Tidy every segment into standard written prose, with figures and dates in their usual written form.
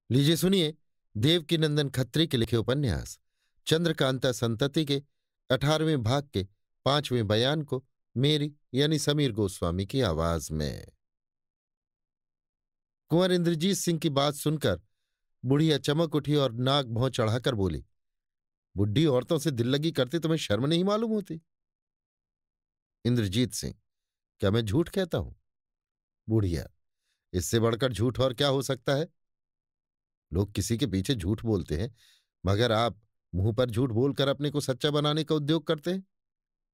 लीजिए सुनिए देवकीनंदन खत्री के लिखे उपन्यास चंद्रकांता संतति के 18वें भाग के 5वें बयान को मेरी यानी समीर गोस्वामी की आवाज में। कुंवर इंद्रजीत सिंह की बात सुनकर बुढ़िया चमक उठी और नाक भौं चढ़ाकर बोली, बुढ़ी औरतों से दिल लगी करते तुम्हें शर्म नहीं मालूम होती? इंद्रजीत सिंह, क्या मैं झूठ कहता हूं? बुढ़िया, इससे बढ़कर झूठ और क्या हो सकता है? लोग किसी के पीछे झूठ बोलते हैं, मगर आप मुंह पर झूठ बोलकर अपने को सच्चा बनाने का उद्योग करते हैं।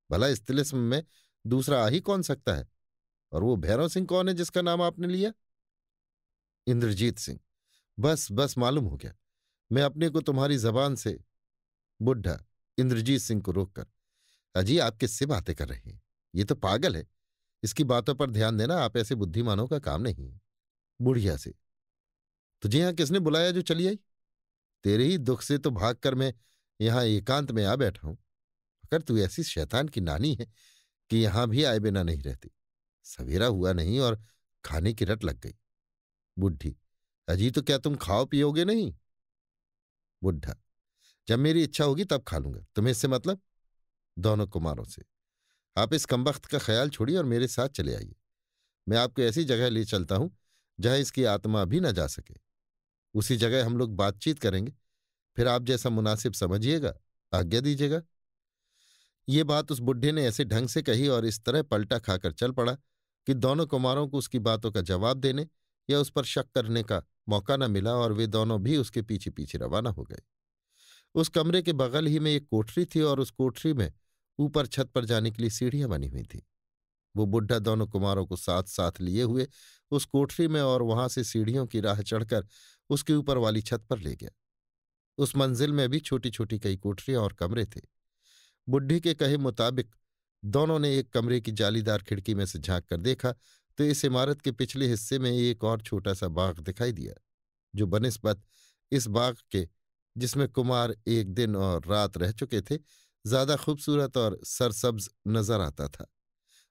भला इस तिलिस्म में दूसरा आ ही कौन सकता है? और वो भैरव सिंह कौन है जिसका नाम आपने लिया? इंद्रजीत सिंह, बस बस मालूम हो गया। मैं अपने को तुम्हारी जबान से। बुढ़ा इंद्रजीत सिंह को रोककर, अजी आप किससे बातें कर रहे हैं? ये तो पागल है। इसकी बातों पर ध्यान देना आप ऐसे बुद्धिमानों का काम नहीं है। बुढ़िया से, तुझे यहां किसने बुलाया जो चली आई? तेरे ही दुख से तो भागकर मैं यहां एकांत में आ बैठा हूं। अगर तू ऐसी शैतान की नानी है कि यहां भी आए बिना नहीं रहती। सवेरा हुआ नहीं और खाने की रट लग गई। बुढ़ी, अजी तो क्या तुम खाओ पियोगे नहीं? बुढ़ा, जब मेरी इच्छा होगी तब खा लूंगा, तुम्हें इससे मतलब? दोनों कुमारों से, आप इस कमबख्त का ख्याल छोड़िए और मेरे साथ चले आइए। मैं आपको ऐसी जगह ले चलता हूं जहां इसकी आत्मा भी न जा सके। उसी जगह हम लोग बातचीत करेंगे। फिर आप जैसा मुनासिब समझिएगा, आज्ञा दीजिएगा। ये बात उस बुढ़े ने ऐसे ढंग से कही और इस तरह पलटा खाकर चल पड़ा कि दोनों कुमारों को उसकी बातों का जवाब देने या उस पर शक करने का मौका न मिला और वे दोनों भी उसके पीछे पीछे रवाना हो गए। उस कमरे के बगल ही में एक कोठरी थी और उस कोठरी में ऊपर छत पर जाने के लिए सीढ़ियां बनी हुई थी। वो बुढ़ा दोनों कुमारों को साथ साथ लिए हुए उस कोठरी में और वहां से सीढ़ियों की राह चढ़कर उसके ऊपर वाली छत पर ले गया। उस मंजिल में भी छोटी छोटी कई कोठरियां और कमरे थे। बुढ़ी के कहे मुताबिक दोनों ने एक कमरे की जालीदार खिड़की में से झांक कर देखा तो इस इमारत के पिछले हिस्से में एक और छोटा सा बाग दिखाई दिया, जो बनिस्बत इस बाग के जिसमें कुमार एक दिन और रात रह चुके थे ज्यादा खूबसूरत और सरसब्ज नजर आता था।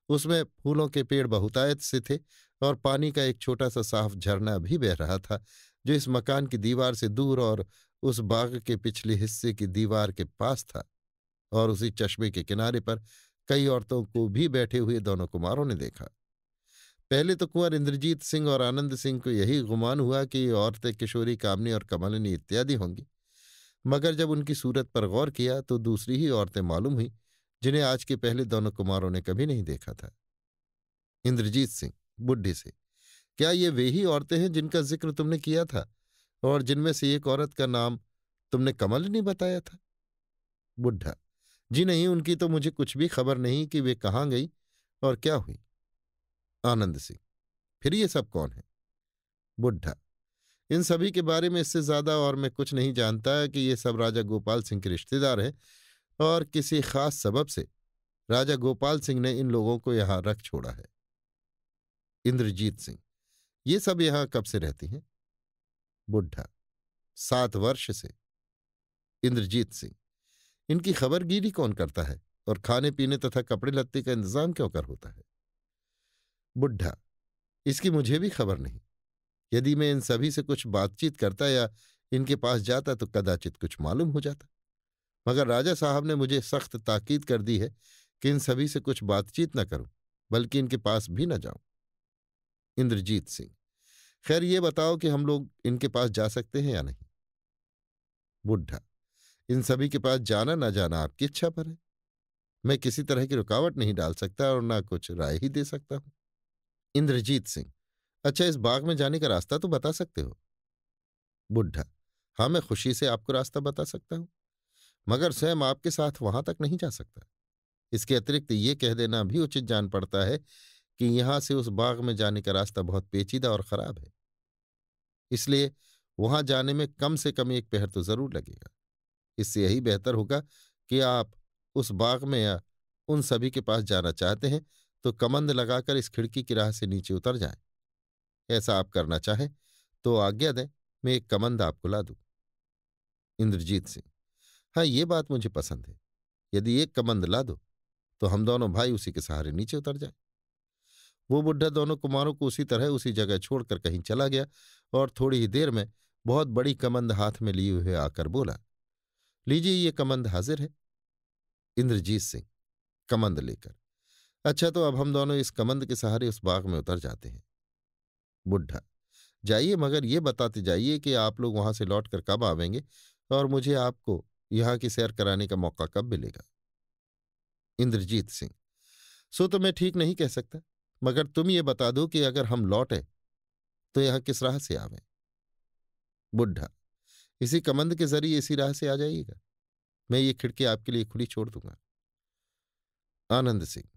उसमें फूलों के पेड़ बहुतायत से थे और पानी का एक छोटा सा साफ झरना भी बह रहा था, जो इस मकान की दीवार से दूर और उस बाग के पिछले हिस्से की दीवार के पास था। और उसी चश्मे के किनारे पर कई औरतों को भी बैठे हुए दोनों कुमारों ने देखा। पहले तो कुंवर इंद्रजीत सिंह और आनंद सिंह को यही गुमान हुआ कि ये औरतें किशोरी, कामनी और कमलिनी इत्यादि होंगी, मगर जब उनकी सूरत पर गौर किया तो दूसरी ही औरतें मालूम हुई, जिन्हें आज के पहले दोनों कुमारों ने कभी नहीं देखा था। इंद्रजीत सिंह बुढ़े से, क्या ये वे ही औरतें हैं जिनका जिक्र तुमने किया था और जिनमें से एक औरत का नाम तुमने कमलिनी बताया था? बुढ़ा, जी नहीं, उनकी तो मुझे कुछ भी खबर नहीं कि वे कहाँ गई और क्या हुई। आनंद सिंह, फिर ये सब कौन है? बुढ़ा, इन सभी के बारे में इससे ज्यादा और मैं कुछ नहीं जानता कि ये सब राजा गोपाल सिंह के रिश्तेदार हैं और किसी खास सबब से राजा गोपाल सिंह ने इन लोगों को यहां रख छोड़ा है। इंद्रजीत सिंह, ये सब यहां कब से रहती हैं? बुढ़ा, 7 वर्ष से। इंद्रजीत सिंह, इनकी खबरगिरी कौन करता है और खाने पीने तथा कपड़े लत्ते का इंतजाम क्यों कर होता है? बुढ़ा, इसकी मुझे भी खबर नहीं। यदि मैं इन सभी से कुछ बातचीत करता या इनके पास जाता तो कदाचित कुछ मालूम हो जाता, मगर राजा साहब ने मुझे सख्त ताकीद कर दी है कि इन सभी से कुछ बातचीत न करूं, बल्कि इनके पास भी न जाऊं। इंद्रजीत सिंह, खैर ये बताओ कि हम लोग इनके पास जा सकते हैं या नहीं? बुढ़ा, इन सभी के पास जाना ना जाना आपकी इच्छा पर है। मैं किसी तरह की रुकावट नहीं डाल सकता और ना कुछ राय ही दे सकता हूं। इंद्रजीत सिंह, अच्छा, इस बाग में जाने का रास्ता तो बता सकते हो? बुढ़ा, हाँ, मैं खुशी से आपको रास्ता बता सकता हूं, मगर स्वयं आपके साथ वहां तक नहीं जा सकता। इसके अतिरिक्त ये कह देना भी उचित जान पड़ता है कि यहां से उस बाग में जाने का रास्ता बहुत पेचीदा और खराब है। इसलिए वहां जाने में कम से कम 1 पहर तो जरूर लगेगा। इससे यही बेहतर होगा कि आप उस बाग में या उन सभी के पास जाना चाहते हैं तो कमंद लगाकर इस खिड़की की राह से नीचे उतर जाएं। ऐसा आप करना चाहें तो आज्ञा दें, मैं एक कमंद आपको ला दूं। इंद्रजीत सिंह, हाँ, ये बात मुझे पसंद है। यदि एक कमंद ला दो तो हम दोनों भाई उसी के सहारे नीचे उतर जाएं। वो बुढ़ा दोनों कुमारों को उसी तरह उसी जगह छोड़कर कहीं चला गया और थोड़ी ही देर में बहुत बड़ी कमंद हाथ में लिए हुए आकर बोला, लीजिए ये कमंद हाजिर है। इंद्रजीत सिंह कमंद लेकर, अच्छा तो अब हम दोनों इस कमंद के सहारे उस बाग में उतर जाते हैं। बुढ़ा, जाइए, मगर ये बताते जाइए कि आप लोग वहां से लौटकर कब आवेंगे और मुझे आपको यहाँ की सैर कराने का मौका कब मिलेगा। इंद्रजीत सिंह, सो तो मैं ठीक नहीं कह सकता, मगर तुम ये बता दो कि अगर हम लौटे तो यहाँ किस राह से आवें। बुढ़ा, इसी कमंद के जरिए इसी राह से आ जाइएगा। मैं ये खिड़की आपके लिए खुली छोड़ दूंगा। आनंद सिंह,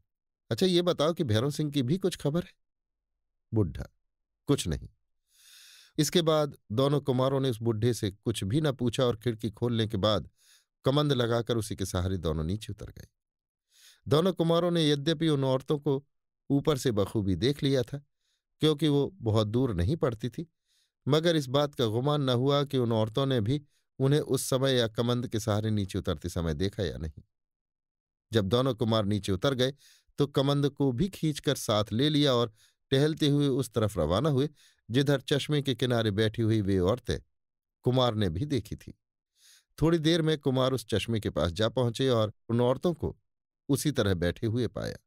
अच्छा ये बताओ कि भैरव सिंह की भी कुछ खबर है। बुढ़ा, कुछ नहीं। इसके बाद दोनों कुमारों ने उस बुढ़े से कुछ भी न पूछा और खिड़की खोलने के बाद कमंद लगाकर उसी के सहारे दोनों नीचे उतर गए। दोनों कुमारों ने यद्यपि उन औरतों को ऊपर से बखूबी देख लिया था, क्योंकि वो बहुत दूर नहीं पड़ती थी, मगर इस बात का गुमान न हुआ कि उन औरतों ने भी उन्हें उस समय या कमंद के सहारे नीचे उतरते समय देखा या नहीं। जब दोनों कुमार नीचे उतर गए तो कमंद को भी खींचकर साथ ले लिया और टहलते हुए उस तरफ रवाना हुए जिधर चश्मे के किनारे बैठी हुई वे औरतें कुमार ने भी देखी थी। थोड़ी देर में कुमार उस चश्मे के पास जा पहुंचे और उन औरतों को उसी तरह बैठे हुए पाया।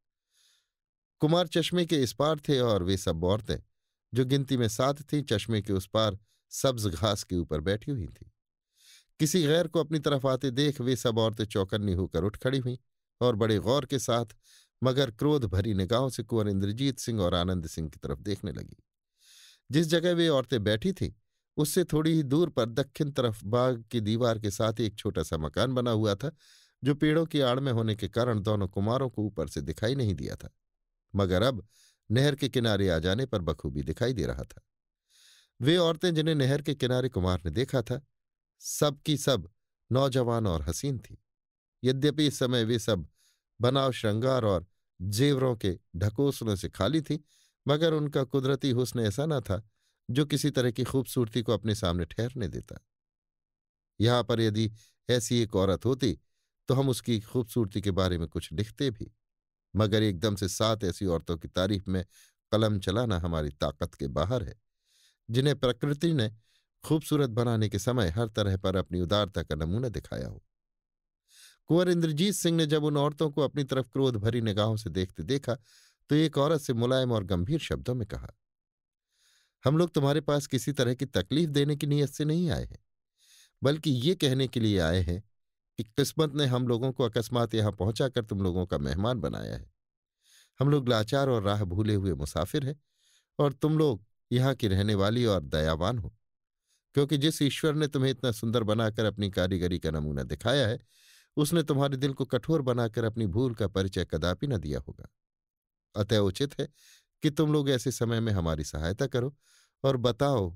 कुमार चश्मे के इस पार थे और वे सब औरतें, जो गिनती में 7 थीं, चश्मे के उस पार सब्ज घास के ऊपर बैठी हुई थीं। किसी गैर को अपनी तरफ आते देख वे सब औरतें चौकन्नी होकर उठ खड़ी हुईं और बड़े गौर के साथ मगर क्रोध भरी निगाहों से कुंवर इंद्रजीत सिंह और आनंद सिंह की तरफ देखने लगी। जिस जगह वे औरतें बैठी थीं उससे थोड़ी ही दूर पर दक्षिण तरफ बाग की दीवार के साथ एक छोटा सा मकान बना हुआ था, जो पेड़ों की आड़ में होने के कारण दोनों कुमारों को ऊपर से दिखाई नहीं दिया था, मगर अब नहर के किनारे आ जाने पर बखूबी दिखाई दे रहा था। वे औरतें जिन्हें नहर के किनारे कुमार ने देखा था, सब की सब नौजवान और हसीन थी। यद्यपि इस समय वे सब बनाव श्रृंगार और जेवरों के ढकोसलों से खाली थी, मगर उनका कुदरती हुस्न ऐसा न था जो किसी तरह की खूबसूरती को अपने सामने ठहरने देता। यहां पर यदि ऐसी एक औरत होती तो हम उसकी खूबसूरती के बारे में कुछ लिखते भी, मगर एकदम से 7 ऐसी औरतों की तारीफ में कलम चलाना हमारी ताकत के बाहर है, जिन्हें प्रकृति ने खूबसूरत बनाने के समय हर तरह पर अपनी उदारता का नमूना दिखाया हो। कुंवर इंद्रजीत सिंह ने जब उन औरतों को अपनी तरफ क्रोध भरी निगाहों से देखते देखा तो एक औरत से मुलायम और गंभीर शब्दों में कहा, हम लोग तुम्हारे पास किसी तरह की तकलीफ देने की नीयत से नहीं आए हैं, बल्कि ये कहने के लिए आए हैं कि किस्मत ने हम लोगों को अकस्मात यहां पहुंचाकर तुम लोगों का मेहमान बनाया है। हम लोग लाचार और राह भूले हुए मुसाफिर हैं और तुम लोग यहाँ की रहने वाली और दयावान हो, क्योंकि जिस ईश्वर ने तुम्हें इतना सुंदर बनाकर अपनी कारीगरी का नमूना दिखाया है उसने तुम्हारे दिल को कठोर बनाकर अपनी भूल का परिचय कदापि न दिया होगा। अतः उचित है कि तुम लोग ऐसे समय में हमारी सहायता करो और बताओ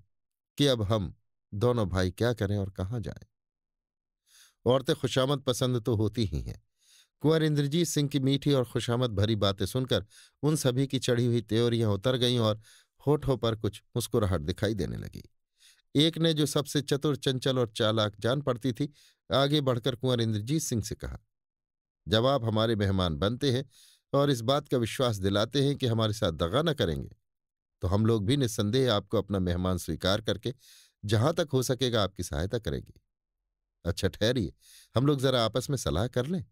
कि अब हम दोनों भाई क्या करें और कहाँ जाएं। औरतें खुशामद पसंद तो होती ही हैं। कुंवर इंद्रजीत सिंह की मीठी और खुशामद भरी बातें सुनकर उन सभी की चढ़ी हुई त्योरियां उतर गईं और होठों पर कुछ मुस्कुराहट दिखाई देने लगी। एक ने, जो सबसे चतुर, चंचल और चालाक जान पड़ती थी, आगे बढ़कर कुंवर इंद्रजीत सिंह से कहा, जब आप हमारे मेहमान बनते हैं और इस बात का विश्वास दिलाते हैं कि हमारे साथ दगा न करेंगे, तो हम लोग भी निस्संदेह आपको अपना मेहमान स्वीकार करके जहां तक हो सकेगा आपकी सहायता करेंगे। अच्छा ठहरिए, हम लोग जरा आपस में सलाह कर लें।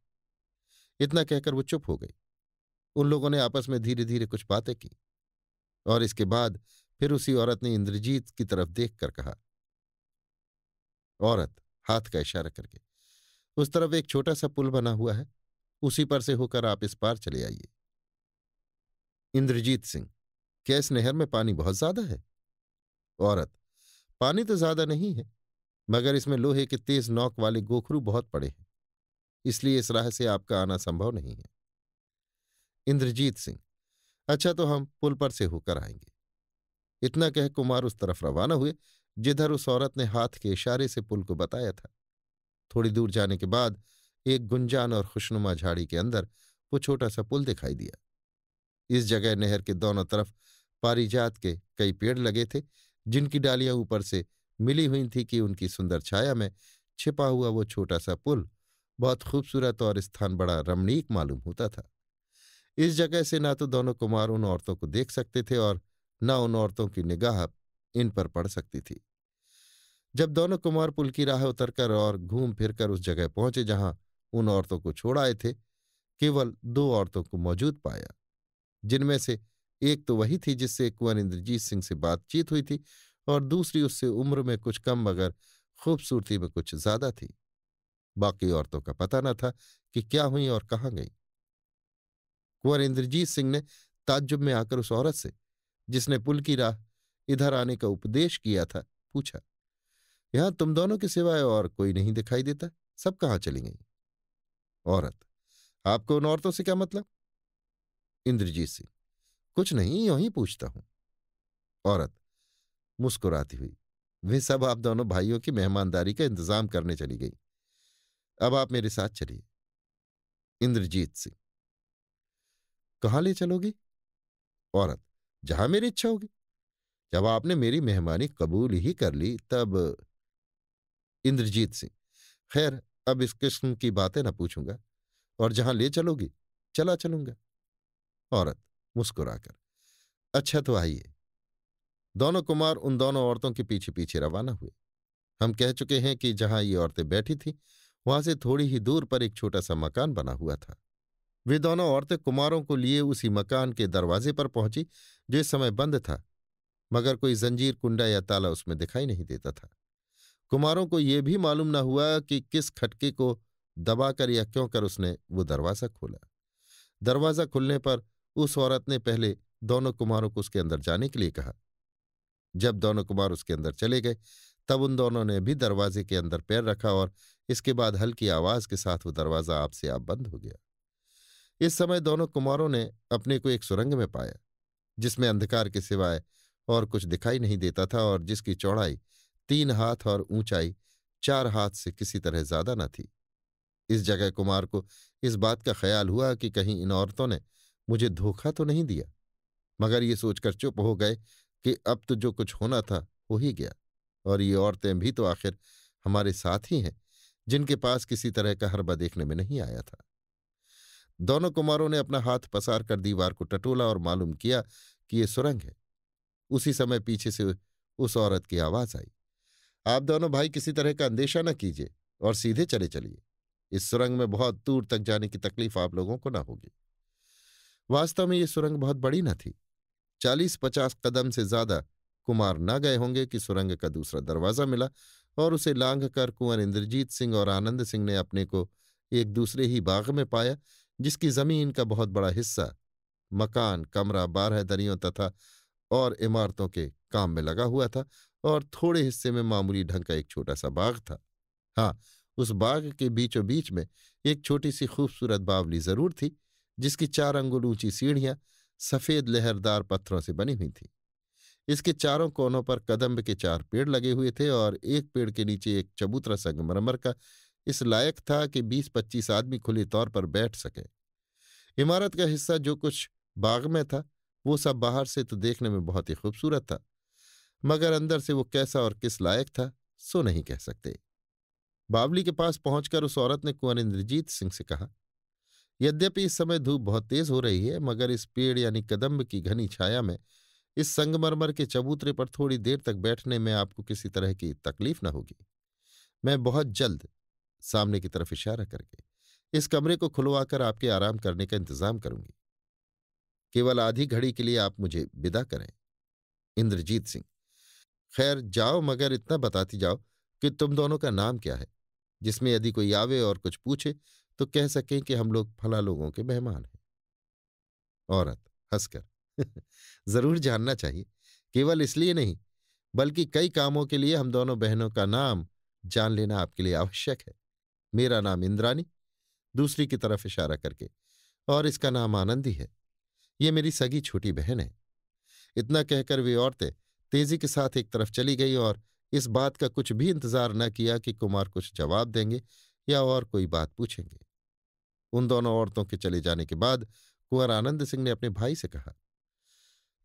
इतना कहकर वो चुप हो गई। उन लोगों ने आपस में धीरे धीरे कुछ बातें की और इसके बाद फिर उसी औरत ने इंद्रजीत की तरफ देखकर कहा, औरत हाथ का इशारा करके, उस तरफ एक छोटा सा पुल बना हुआ है, उसी पर से होकर आप इस पार चले आइए। इंद्रजीत सिंह, क्या इस नहर में पानी बहुत ज्यादा है? औरत, पानी तो ज्यादा नहीं है, मगर इसमें लोहे के तेज नोक वाले गोखरू बहुत पड़े हैं, इसलिए इस राह से आपका आना संभव नहीं है। इंद्रजीत सिंह, अच्छा तो हम पुल पर से होकर आएंगे। इतना कह कुमार उस तरफ रवाना हुए जिधर उस औरत ने हाथ के इशारे से पुल को बताया था। थोड़ी दूर जाने के बाद एक गुंजान और खुशनुमा झाड़ी के अंदर वो छोटा सा पुल दिखाई दिया। इस जगह नहर के दोनों तरफ पारिजात के कई पेड़ लगे थे, जिनकी डालियां ऊपर से मिली हुई थी कि उनकी सुंदर छाया में छिपा हुआ वो छोटा सा पुल बहुत खूबसूरत और स्थान बड़ा रमणीक मालूम होता था। इस जगह से ना तो दोनों कुमार उन औरतों को देख सकते थे और न उन औरतों की निगाह इन पर पड़ सकती थी। जब दोनों कुमार पुल की राह उतरकर और घूम फिरकर उस जगह पहुंचे जहां उन औरतों को छोड़ आए थे, केवल दो औरतों को मौजूद पाया, जिनमें से एक तो वही थी जिससे कुंवर इंद्रजीत सिंह से बातचीत हुई थी, और दूसरी उससे उम्र में कुछ कम मगर खूबसूरती में कुछ ज्यादा थी। बाकी औरतों का पता न था कि क्या हुई और कहाँ गई। कुंवर इंद्रजीत सिंह ने ताज्जुब में आकर उस औरत से, जिसने पुल की राह इधर आने का उपदेश किया था, पूछा, यहां तुम दोनों के सिवाय और कोई नहीं दिखाई देता, सब कहाँ चली गई? औरत, आपको उन औरतों से क्या मतलब? इंद्रजीत सिंह, कुछ नहीं, यूं ही पूछता हूं। औरत मुस्कुराती हुई, वे सब आप दोनों भाइयों की मेहमानदारी का इंतजाम करने चली गई। अब आप मेरे साथ चलिए। इंद्रजीत सिंह, कहाँ ले चलोगी? औरत, जहां मेरी इच्छा होगी। जब आपने मेरी मेहमानी कबूल ही कर ली तब। इंद्रजीत सिंह, खैर, अब इस किस्म की बातें ना पूछूंगा, और जहां ले चलोगी चला चलूंगा। औरत मुस्कुराकर, अच्छा तो आइए। दोनों कुमार उन दोनों औरतों के पीछे पीछे रवाना हुए। हम कह चुके हैं कि जहां ये औरतें बैठी थीं, वहां से थोड़ी ही दूर पर एक छोटा सा मकान बना हुआ था। वे दोनों औरतें कुमारों को लिए उसी मकान के दरवाजे पर पहुंची, जो इस समय बंद था, मगर कोई जंजीर, कुंडा या ताला उसमें दिखाई नहीं देता था। कुमारों को यह भी मालूम न हुआ कि किस खटके को दबाकर या क्यों कर उसने वो दरवाजा खोला। दरवाजा खुलने पर उस औरत ने पहले दोनों कुमारों को उसके अंदर जाने के लिए कहा। जब दोनों कुमार उसके अंदर चले गए, तब उन दोनों ने भी दरवाजे के अंदर पैर रखा, और इसके बाद हल्की आवाज के साथ वो दरवाजा आप से आप बंद हो गया। इस समय दोनों कुमारों ने अपने को एक सुरंग में पाया, जिसमें अंधकार के सिवाय और कुछ दिखाई नहीं देता था, और जिसकी चौड़ाई 3 हाथ और ऊंचाई 4 हाथ से किसी तरह ज्यादा न थी। इस जगह कुमार को इस बात का ख्याल हुआ कि कहीं इन औरतों ने मुझे धोखा तो नहीं दिया, मगर ये सोचकर चुप हो गए कि अब तो जो कुछ होना था हो ही गया, और ये औरतें भी तो आखिर हमारे साथ ही हैं, जिनके पास किसी तरह का हरबा देखने में नहीं आया था। दोनों कुमारों ने अपना हाथ पसार कर दीवार को टटोला और मालूम किया कि ये सुरंग है। उसी समय पीछे से उस औरत की आवाज आई, आप दोनों भाई किसी तरह का अंदेशा न कीजिए और सीधे चले चलिए। इस सुरंग में बहुत दूर तक जाने की तकलीफ आप लोगों को ना होगी। वास्तव में ये सुरंग बहुत बड़ी न थी। 40-50 कदम से ज्यादा कुमार न गए होंगे कि सुरंग का दूसरा दरवाजा मिला, और उसे लांघ कर कुंवर इंद्रजीत सिंह और आनंद सिंह ने अपने को एक दूसरे ही बाग में पाया, जिसकी जमीन का बहुत बड़ा हिस्सा मकान, कमरा, 12 दरियों तथा और इमारतों के काम में लगा हुआ था, और थोड़े हिस्से में मामूली ढंग का एक छोटा सा बाग था। हाँ, उस बाग के बीचों बीच में एक छोटी सी खूबसूरत बावली जरूर थी, जिसकी 4 अंगुल ऊंची सीढ़ियां सफेद लहरदार पत्थरों से बनी हुई थी। इसके चारों कोनों पर कदम्ब के 4 पेड़ लगे हुए थे, और एक पेड़ के नीचे एक चबूतरा संगमरमर का इस लायक था कि 20-25 आदमी खुले तौर पर बैठ सके। इमारत का हिस्सा जो कुछ बाग में था, वो सब बाहर से तो देखने में बहुत ही खूबसूरत था, मगर अंदर से वो कैसा और किस लायक था सो नहीं कह सकते। बावली के पास पहुंचकर उस औरत ने कुंवर इंद्रजीत सिंह से कहा, यद्यपि इस समय धूप बहुत तेज हो रही है, मगर इस पेड़ यानी कदम्ब की घनी छाया में इस संगमरमर के चबूतरे पर थोड़ी देर तक बैठने में आपको किसी तरह की तकलीफ न होगी। मैं बहुत जल्द, सामने की तरफ इशारा करके, इस कमरे को खुलवाकर आपके आराम करने का इंतजाम करूंगी। केवल आधी घड़ी के लिए आप मुझे विदा करें। इंद्रजीत सिंह, खैर जाओ, मगर इतना बताती जाओ कि तुम दोनों का नाम क्या है, जिसमें यदि कोई आवे और कुछ पूछे तो कह सकें कि हम लोग फला लोगों के मेहमान हैं। औरत हंसकर, जरूर जानना चाहिए, केवल इसलिए नहीं बल्कि कई कामों के लिए हम दोनों बहनों का नाम जान लेना आपके लिए आवश्यक है। मेरा नाम इंद्रानी, दूसरी की तरफ इशारा करके, और इसका नाम आनंदी है। ये मेरी सगी छोटी बहन है। इतना कहकर वे औरतें तेजी के साथ एक तरफ चली गई, और इस बात का कुछ भी इंतजार न किया कि कुमार कुछ जवाब देंगे या और कोई बात पूछेंगे। उन दोनों औरतों के चले जाने के बाद कुंवर आनंद सिंह ने अपने भाई से कहा,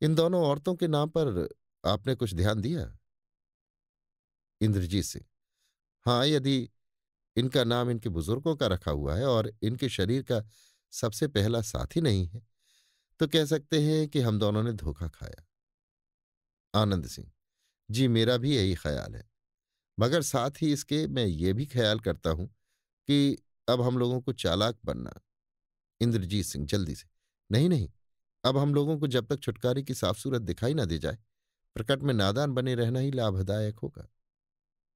इन दोनों औरतों के नाम पर आपने कुछ ध्यान दिया? इंद्रजीत सिंह, हाँ, यदि इनका नाम इनके बुजुर्गों का रखा हुआ है और इनके शरीर का सबसे पहला साथी नहीं है, तो कह सकते हैं कि हम दोनों ने धोखा खाया। आनंद सिंह, जी मेरा भी यही ख्याल है, मगर साथ ही इसके मैं ये भी ख्याल करता हूं कि अब हम लोगों को चालाक बनना। इंद्रजीत सिंह जल्दी से, नहीं नहीं, अब हम लोगों को जब तक छुटकारे की साफ सूरत दिखाई ना दे जाए, प्रकट में नादान बने रहना ही लाभदायक होगा।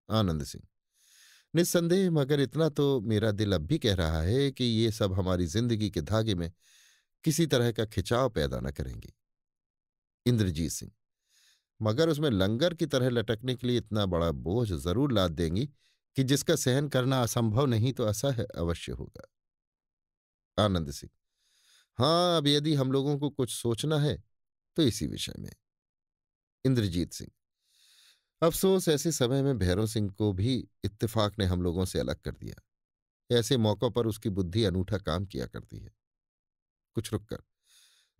आनंद सिंह, निस्संदेह, मगर इतना तो मेरा दिल अब भी कह रहा है कि ये सब हमारी जिंदगी के धागे में किसी तरह का खिंचाव पैदा न करेंगे। इंद्रजीत सिंह, मगर उसमें लंगर की तरह लटकने के लिए इतना बड़ा बोझ जरूर लाद देंगी कि जिसका सहन करना असंभव नहीं तो असह्य अवश्य होगा। आनंद सिंह, हाँ, अब यदि हम लोगों को कुछ सोचना है तो इसी विषय में। इंद्रजीत सिंह, अफसोस ऐसे समय में भैरव सिंह को भी इत्तेफाक ने हम लोगों से अलग कर दिया। ऐसे मौकों पर उसकी बुद्धि अनूठा काम किया करती है। कुछ रुककर,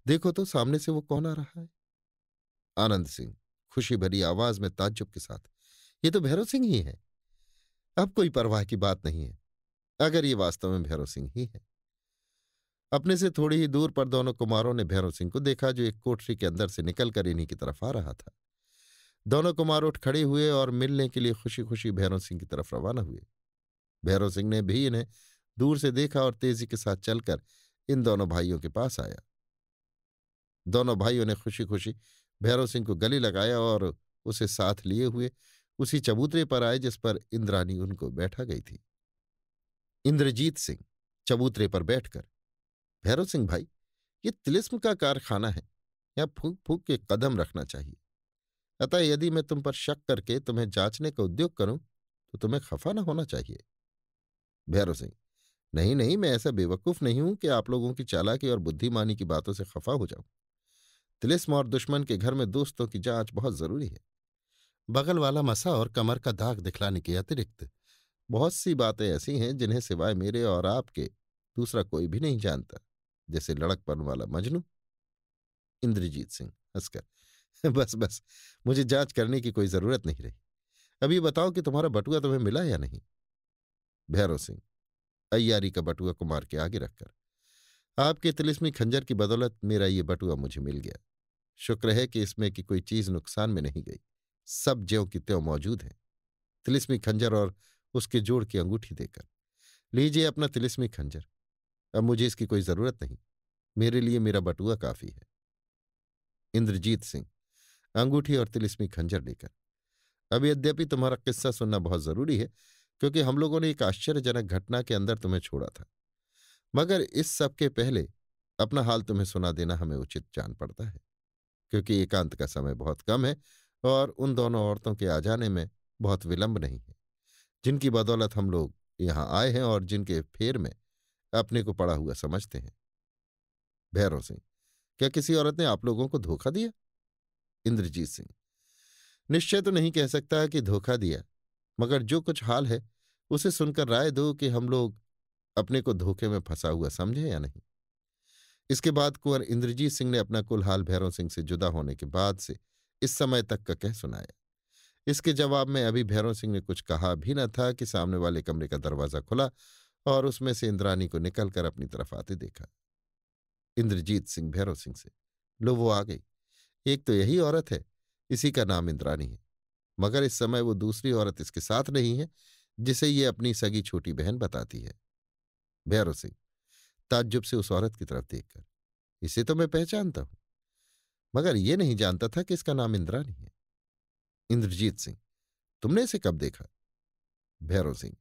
देखो तो सामने से वो कौन आ रहा है। आनंद सिंह खुशी भरी आवाज में ताज्जुब के साथ, ये तो भैरव सिंह ही है। अब कोई परवाह की बात नहीं है, अगर ये वास्तव में भैरव सिंह ही है। अपने से थोड़ी ही दूर पर दोनों कुमारों ने भैरव सिंह को देखा, जो एक कोठरी के अंदर से निकलकर इन्हीं की तरफ आ रहा था। दोनों कुमार उठ खड़े हुए और मिलने के लिए खुशी खुशी भैरव सिंह की तरफ रवाना हुए। भैरव सिंह ने भी इन्हें दूर से देखा और तेजी के साथ चलकर इन दोनों भाइयों के पास आया। दोनों भाइयों ने खुशी खुशी भैरव सिंह को गले लगाया और उसे साथ लिए हुए उसी चबूतरे पर आए जिस पर इंद्रानी उनको बैठा गई थी। इंद्रजीत सिंह चबूतरे पर बैठकर, भैरव सिंह भाई, ये तिलिस्म का कारखाना है, यहां फूंक फूंक के कदम रखना चाहिए। अतः यदि मैं तुम पर शक करके तुम्हें जांचने का उद्योग करूं तो तुम्हें खफा न होना चाहिए। भैरव सिंह, नहीं नहीं, मैं ऐसा बेवकूफ नहीं हूं कि आप लोगों की चालाकी और बुद्धिमानी की बातों से खफा हो जाऊं। तिलिस्म और दुश्मन के घर में दोस्तों की जांच बहुत जरूरी है। बगल वाला मसा और कमर का दाग दिखलाने के अतिरिक्त बहुत सी बातें ऐसी हैं जिन्हें सिवाय मेरे और आपके दूसरा कोई भी नहीं जानता, जैसे लड़कपन वाला मजनू। इंद्रजीत सिंह हंसकर, बस बस, मुझे जांच करने की कोई जरूरत नहीं रही। अब ये बताओ कि तुम्हारा बटुआ तुम्हें मिला या नहीं। भैरव सिंह अय्यारी का बटुआ कुमार के आगे रखकर, आपके तिलिस्मी खंजर की बदौलत मेरा ये बटुआ मुझे मिल गया। शुक्र है कि इसमें की कोई चीज नुकसान में नहीं गई, सब ज्यों की त्यों मौजूद है। तिलिस्मी खंजर और उसके जोड़ की अंगूठी देकर, लीजिए अपना तिलिस्मी खंजर, अब मुझे इसकी कोई जरूरत नहीं, मेरे लिए मेरा बटुआ काफी है। इंद्रजीत सिंह अंगूठी और तिलिस्मी खंजर लेकर, अब यद्यपि तुम्हारा किस्सा सुनना बहुत जरूरी है, क्योंकि हम लोगों ने एक आश्चर्यजनक घटना के अंदर तुम्हें छोड़ा था, मगर इस सब के पहले अपना हाल तुम्हें सुना देना हमें उचित जान पड़ता है, क्योंकि एकांत का समय बहुत कम है और उन दोनों औरतों के आ जाने में बहुत विलंब नहीं है, जिनकी बदौलत हम लोग यहां आए हैं और जिनके फेर में अपने को पड़ा हुआ समझते हैं। भैरव सिंह, क्या किसी औरत ने आप लोगों को धोखा दिया। इंद्रजीत सिंह, निश्चय तो नहीं कह सकता कि धोखा दिया, मगर जो कुछ हाल है उसे सुनकर राय दो कि हम लोग अपने को धोखे में फंसा हुआ समझे या नहीं। इसके बाद कुंवर इंद्रजीत सिंह ने अपना कुल हाल भैरव सिंह से जुदा होने के बाद से इस समय तक का कह सुनाया। इसके जवाब में अभी भैरव सिंह ने कुछ कहा भी न था कि सामने वाले कमरे का दरवाजा खुला और उसमें से इंद्रानी को निकलकर अपनी तरफ आते देखा। इंद्रजीत सिंह भैरव सिंह से, लो वो आ गई, एक तो यही औरत है, इसी का नाम इंद्रानी है, मगर इस समय वो दूसरी औरत इसके साथ नहीं है जिसे ये अपनी सगी छोटी बहन बताती है। भैरव सिंह ताज्जुब से उस औरत की तरफ देखकर, इसे तो मैं पहचानता हूं, मगर ये नहीं जानता था कि इसका नाम इंद्रानी है। इंद्रजीत सिंह, तुमने इसे कब देखा। भैरव सिंह,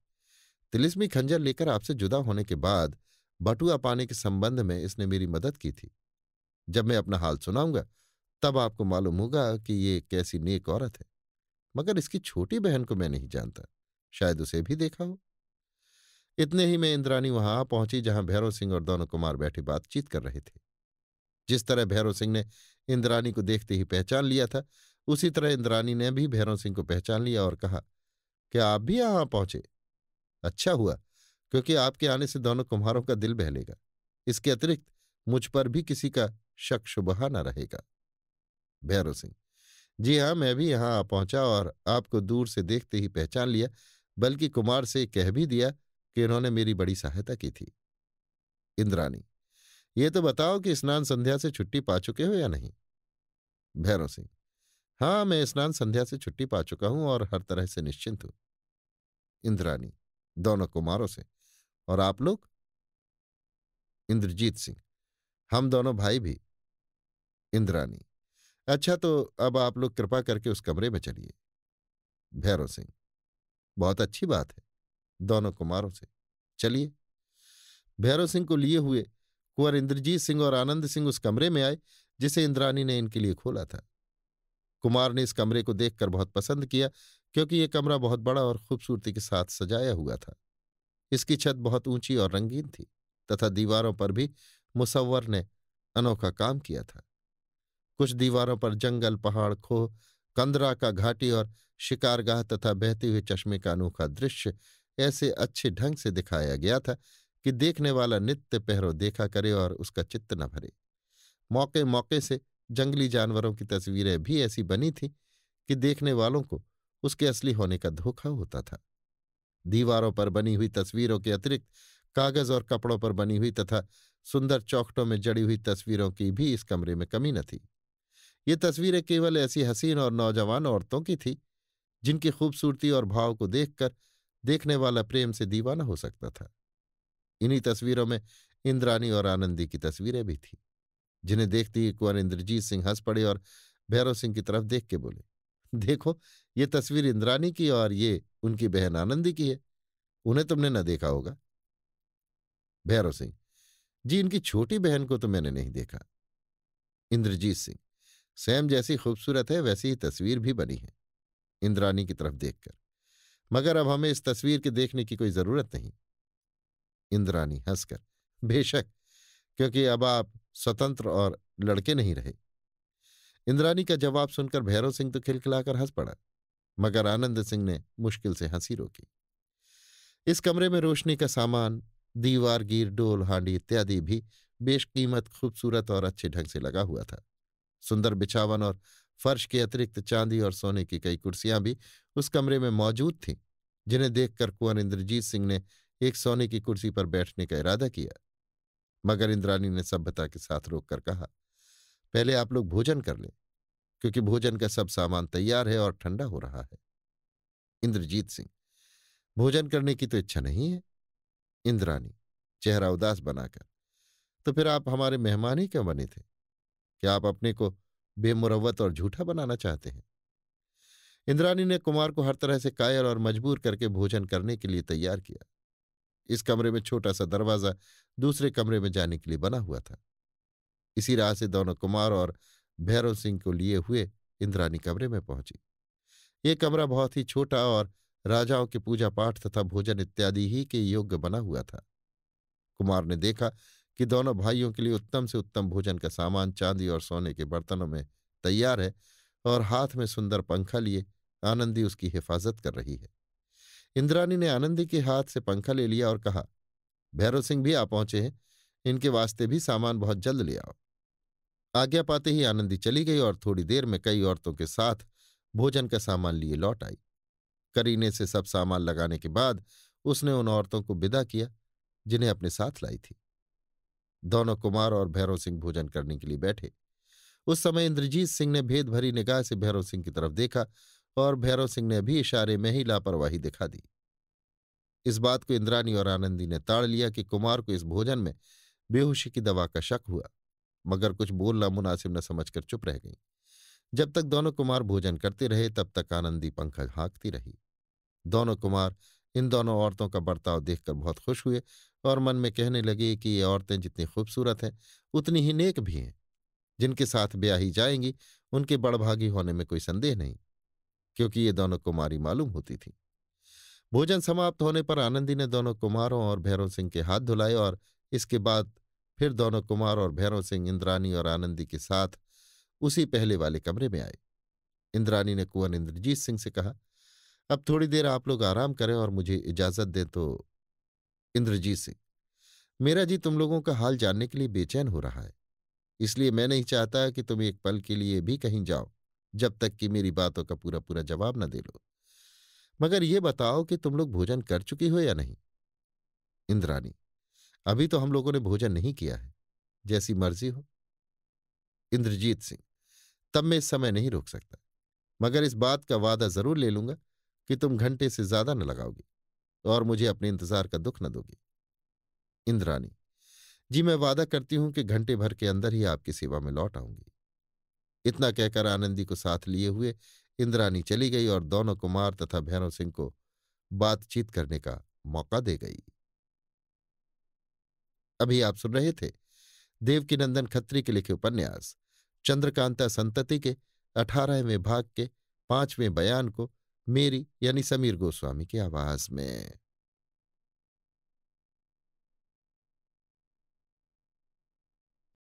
तिलिस्मी खंजर लेकर आपसे जुदा होने के बाद बटुआ पाने के संबंध में इसने मेरी मदद की थी। जब मैं अपना हाल सुनाऊंगा तब आपको मालूम होगा कि ये कैसी नेक औरत है, मगर इसकी छोटी बहन को मैं नहीं जानता, शायद उसे भी देखा हो। इतने ही में इंद्रानी वहां आ पहुंची जहां भैरव सिंह और दोनों कुमार बैठे बातचीत कर रहे थे। जिस तरह भैरव सिंह ने इंद्रानी को देखते ही पहचान लिया था, उसी तरह इंद्रानी ने भी भैरव सिंह को पहचान लिया और कहा, क्या आप भी यहां पहुंचे। अच्छा हुआ, क्योंकि आपके आने से दोनों कुम्हारों का दिल बहलेगा। इसके अतिरिक्त मुझ पर भी किसी का शक शुबहा न रहेगा। भैरव सिंह, जी हाँ, मैं भी यहां आ पहुंचा और आपको दूर से देखते ही पहचान लिया, बल्कि कुमार से कह भी दिया कि इन्होंने मेरी बड़ी सहायता की थी। इंद्रानी, ये तो बताओ कि स्नान संध्या से छुट्टी पा चुके हो या नहीं। भैरव सिंह, हाँ, मैं स्नान संध्या से छुट्टी पा चुका हूं और हर तरह से निश्चिंत हूं। इंद्राणी, दोनों कुमारों से। और आप लोग? इंद्रजीत सिंह, हम दोनों भाई भी। इंद्राणी, अच्छा तो अब आप लोग कृपा करके उस कमरे में चलिए। भैरव सिंह, बहुत अच्छी बात है। दोनों कुमारों से, चलिए। भैरव सिंह को लिए हुए कुंवर इंद्रजीत सिंह और आनंद सिंह उस कमरे में आए जिसे इंद्राणी ने इनके लिए खोला था। कुमार ने इस कमरे को देखकर बहुत पसंद किया, क्योंकि यह कमरा बहुत बड़ा और खूबसूरती के साथ सजाया हुआ था। इसकी छत बहुत ऊंची और रंगीन थी तथा दीवारों पर भी मुसव्वर ने अनोखा काम किया था। कुछ दीवारों पर जंगल, पहाड़, खोह, कंदरा का घाटी और शिकारगाह तथा बहते हुए चश्मे का अनोखा दृश्य ऐसे अच्छे ढंग से दिखाया गया था कि देखने वाला नित्य पहरो देखा करे और उसका चित्त न भरे। मौके मौके से जंगली जानवरों की तस्वीरें भी ऐसी बनी थीं कि देखने वालों को उसके असली होने का धोखा होता था। दीवारों पर बनी हुई तस्वीरों के अतिरिक्त कागज और कपड़ों पर बनी हुई तथा सुंदर चौखटों में जड़ी हुई तस्वीरों की भी इस कमरे में कमी न थी। ये तस्वीरें केवल ऐसी हसीन और नौजवान औरतों की थी जिनकी खूबसूरती और भाव को देखकर देखने वाला प्रेम से दीवाना हो सकता था। इन्हीं तस्वीरों में इंद्राणी और आनंदी की तस्वीरें भी थीं, जिन्हें देखते ही कुंवर इंद्रजीत सिंह हंस पड़े और भैरव सिंह की तरफ देख के बोले, देखो, ये तस्वीर इंद्राणी की और ये उनकी बहन आनंदी की है। उन्हें तुमने न देखा होगा। भैरव सिंह, जी, इनकी छोटी बहन को तो मैंने नहीं देखा। इंद्रजीत सिंह, सैम जैसी खूबसूरत है वैसी ही तस्वीर भी बनी है। इंद्राणी की तरफ देखकर, मगर अब हमें इस तस्वीर के देखने की कोई जरूरत नहीं। इंद्राणी हंसकर, बेशक, क्योंकि अब आप स्वतंत्र और लड़के नहीं रहे। इंद्राणी का जवाब सुनकर भैरव सिंह तो खिलखिलाकर हंस पड़ा, मगर आनंद सिंह ने मुश्किल से हंसी रोकी। इस कमरे में रोशनी का सामान, दीवार गिर, डोल, हांडी इत्यादि भी बेशकीमत, खूबसूरत और अच्छे ढंग से लगा हुआ था। सुंदर बिछावन और फर्श के अतिरिक्त चांदी और सोने की कई कुर्सियां भी उस कमरे में मौजूद थीं, जिन्हें देखकर कुंवर इंद्रजीत सिंह ने एक सोने की कुर्सी पर बैठने का इरादा किया। मगर इंद्राणी ने सभ्यता के साथ रोककर कहा, पहले आप लोग भोजन कर लें, क्योंकि भोजन का सब सामान तैयार है और ठंडा हो रहा है। इंद्रजीत सिंह, भोजन करने की तो इच्छा नहीं है। इंद्राणी, चेहरा उदास बनाकर, तो फिर आप हमारे मेहमान ही क्यों बने थे? क्या आप अपने को बेमुरव्वत और झूठा बनाना चाहते हैं? इंद्राणी ने कुमार को हर तरह से कायल और मजबूर करके भोजन करने के लिए तैयार किया। इस कमरे में छोटा सा दरवाजा दूसरे कमरे में जाने के लिए बना हुआ था। इसी राह से दोनों कुमार और भैरव सिंह को लिए हुए इंद्राणी कमरे में पहुंची। ये कमरा बहुत ही छोटा और राजाओं के पूजा पाठ तथा भोजन इत्यादि ही के योग्य बना हुआ था। कुमार ने देखा कि दोनों भाइयों के लिए उत्तम से उत्तम भोजन का सामान चांदी और सोने के बर्तनों में तैयार है और हाथ में सुंदर पंखा लिए आनंदी उसकी हिफाजत कर रही है। इंद्राणी ने आनंदी के हाथ से पंखा ले लिया और कहा, भैरव सिंह भी आ पहुंचे हैं, इनके वास्ते भी सामान बहुत जल्द ले आओ। आज्ञा पाते ही आनंदी चली गई और थोड़ी देर में कई औरतों के साथ भोजन का सामान लिए लौट आई। करीने से सब सामान लगाने के बाद उसने उन औरतों को विदा किया जिन्हें अपने साथ लाई थी। दोनों कुमार और भैरव सिंह भोजन करने के लिए बैठे। उस समय इंद्रजीत सिंह ने भेद भरी निगाह से भैरव सिंह की तरफ देखा और भैरव सिंह ने भी इशारे में ही लापरवाही दिखा दी। इस बात को इंद्राणी और आनंदी ने ताड़ लिया कि कुमार को इस भोजन में बेहोशी की दवा का शक हुआ, मगर कुछ बोलना मुनासिब न समझकर चुप रह गई। जब तक दोनों कुमार भोजन करते रहे तब तक आनंदी पंखा हाँकती रही। दोनों कुमार इन दोनों औरतों का बर्ताव देखकर बहुत खुश हुए और मन में कहने लगे कि ये औरतें जितनी खूबसूरत हैं उतनी ही नेक भी हैं। जिनके साथ ब्याही जाएंगी उनके बड़भागी होने में कोई संदेह नहीं, क्योंकि ये दोनों कुमारी मालूम होती थीं। भोजन समाप्त होने पर आनंदी ने दोनों कुमारों और भैरव सिंह के हाथ धुलाए और इसके बाद फिर दोनों कुमार और भैरव सिंह इंद्राणी और आनंदी के साथ उसी पहले वाले कमरे में आए। इंद्राणी ने कुंवर इंद्रजीत सिंह से कहा, अब थोड़ी देर आप लोग आराम करें और मुझे इजाजत दें तो। इंद्रजीत सिंह, मेरा जी तुम लोगों का हाल जानने के लिए बेचैन हो रहा है, इसलिए मैं नहीं चाहता कि तुम एक पल के लिए भी कहीं जाओ जब तक कि मेरी बातों का पूरा पूरा जवाब न दे लो। मगर ये बताओ कि तुम लोग भोजन कर चुकी हो या नहीं? इंद्राणी, अभी तो हम लोगों ने भोजन नहीं किया है, जैसी मर्जी हो। इंद्रजीत सिंह, तब मैं इस समय नहीं रोक सकता, मगर इस बात का वादा जरूर ले लूंगा कि तुम घंटे से ज्यादा न लगाओगी। और मुझे अपने इंतजार का दुख न दोगी। इंद्राणी, जी मैं वादा करती हूं कि घंटे भर के अंदर ही आपकी सेवा में लौट आऊंगी। इतना कहकर आनंदी को साथ लिए हुए इंद्राणी चली गई और दोनों कुमार तथा भैरव सिंह को बातचीत करने का मौका दे गई। अभी आप सुन रहे थे देवकीनंदन खत्री के लिखे उपन्यास चंद्रकांता संतति के 18वें भाग के 5वें बयान को मेरी यानी समीर गोस्वामी की आवाज में।